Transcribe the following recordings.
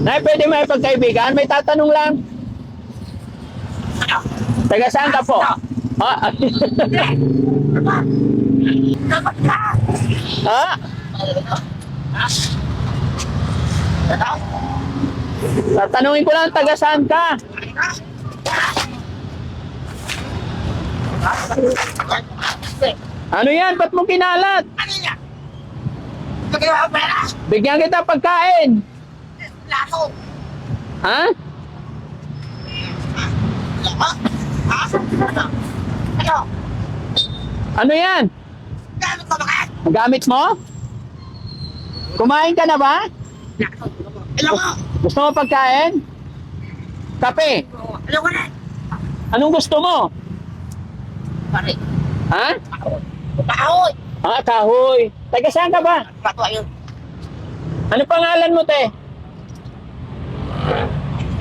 Nay, pwede may pagkaibigan? May tatanong lang. Taga saan ka po? Ha? Ha? Tatanungin ko lang, taga saan ka? Ano yan? Ba't mo kinalat? Ano yan? Bigyan mo pera? Bigyan kita pagkain. Laso. Ha? Ha? Ha? Ano? Ano yan? Gamit ko bakit? Gamit mo? Kumain ka na ba? Laso. Alam mo? Gusto mo pagkain? Kape? Alam ko na. Anong gusto mo? Pare. Ha? Kahoy. Ah, kahoy. Taga saan ka ba? Patwa yun. Ano pangalan mo, te?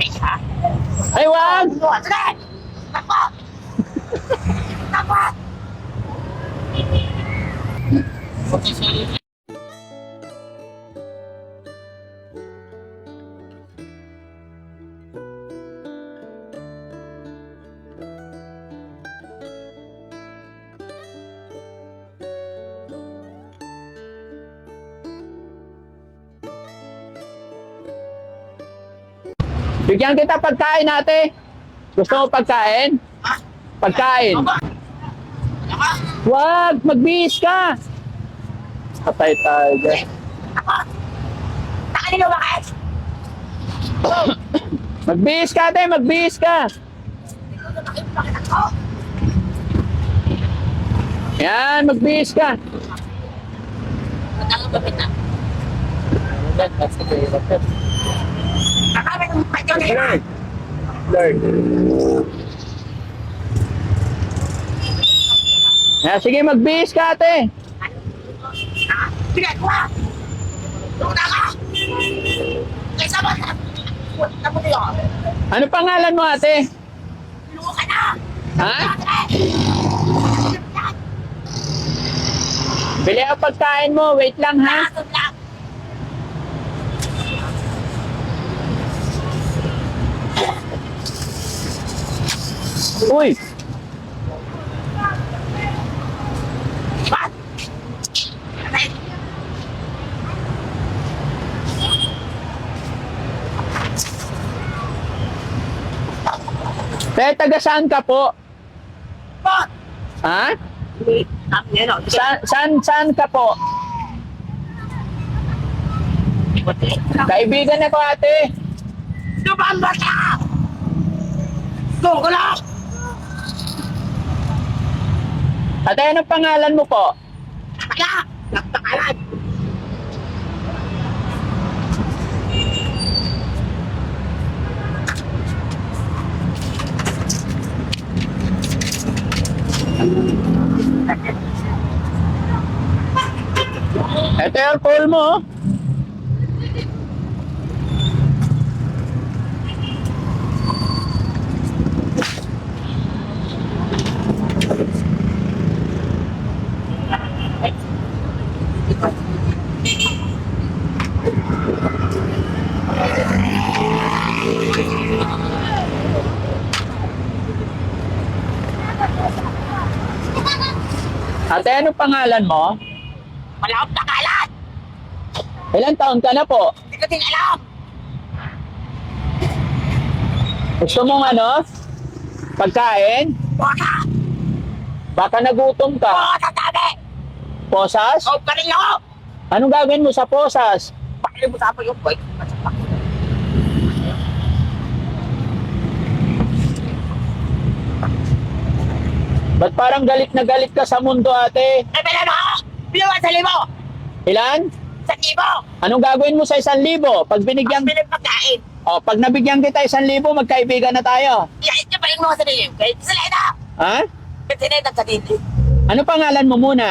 Isa. Ay, wag! Ano? Sige! Takbo! Takbo! Bigyan kita pagkain, ate. Gusto mo pagkain? Ha? Pagkain. Aba! Ano ka? Wag! Magbihis ka! Patay tayo dyan. Takbo! Takanin mo bakit? Magbihis ka, ate! Magbihis ka! Bakit ako? Yan, magbihis ka. Matangong gabit na. Nakamit ang kadyo nila. Lord. Yan, sige, magbihis ka, ate. Sige, kuha! Tuna ka! Kaysa ba? Wala mo niyo. Ano pangalan mo, ate? Luho ka na! Ha? Bili ang pagkain mo. Wait lang, ha? Lason lang! Uy! What? Atay! Te, taga saan ka po? What? Ha? Wait, kami yan o. Saan ka po? Kaibigan ako, ate. Lubang bata! Gugulok! Ate, anong pangalan mo po? Kaya! Nagpakalan! Ito yung alcohol mo. Oh. Ate, anong pangalan mo? Wala akong pakalan! Ilang taon ka na po? Hindi ko din alam! Gusto mong ano? Pagkain? Bota! Baka nagutom ka. Bota tabi! Posas? O, parin ako! Anong gagawin mo sa posas? Parin mo sa apo yung boy. Masapak. Ba't parang galit na galit ka sa mundo, ate? Eh, pala mo! Bilawan sa libo! Ilan? Sa libo! Anong gagawin mo sa 1,000? Pag Ang binigyan... bilang pagkain! Oh, pag nabigyan kita 1,000, magkaibigan na tayo. Iayit niya pa rin mo sa libo. Kahit sila na! Ha? Kahit sila na sa libo. Ano pangalan mo muna?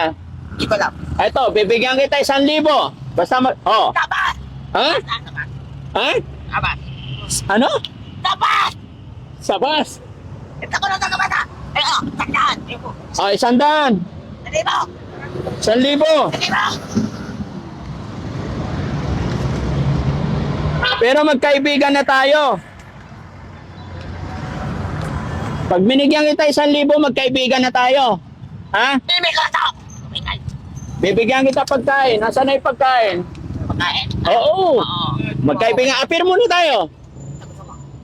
Hindi ko lang. Eto, bibigyan kita 1,000. Basta Oh. Dapat! Ha? Dapat! Ha? Dapat! Ano? Dapat! Sabas. Ito ko lang nagkabata! Eh, tandaan! Oh, 100. Sa libo! 1,000. Sa libo! Pero magkaibigan na tayo. Pag binigyan kita 1,000, magkaibigan na tayo. Ha? Bibig ko ito. Bibigay. Bibigyan kita pagkain. Nasaan na yung pagkain? Pagkain. Oo. Oo. Magkaibigan. Apir muna tayo.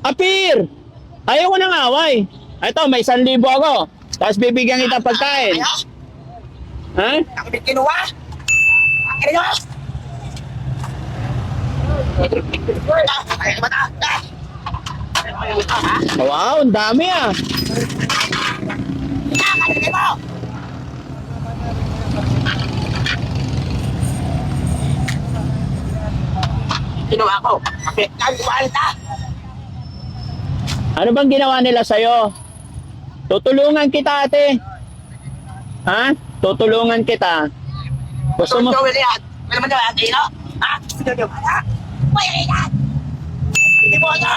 Apir! Ayaw ko ng away. Ito, may 1,000 ako. Tapos bibigyan kita pagkain. Ayaw. Ha? Ako din kinuha. Akin nyo. Ay, mata. Wow, ang dami ah. Kakainin mo. Kinuha ko. Kasi nagkumalit na. Ano bang ginawa nila sa'yo? Tutulungan kita, ate. Ha? Tutulungan kita. Gusto mo? Gawin yan. May naman naman natin, no? Ha? Sige nyo. Ha? May yan. Hindi mo ito.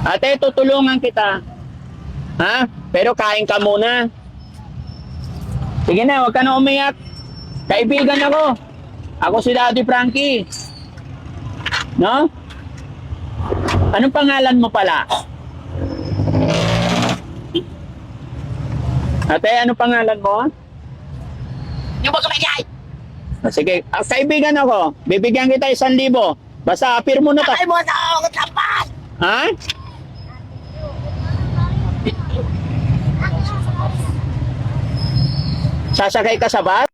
Ate, tutulungan kita. Ha? Pero kain ka muna. Sige na, huwag ka na umiyak. Kaibigan ako. Ako si Daddy Frankie. No? Anong pangalan mo pala? Ate, anong pangalan mo? Yung mga kamagay. Sige, kaibigan ako. Bibigyan kita 1,000. Basta apir mo na ta. Sakay mo sa ako tapas. Ha? Sasakay ka sa bus?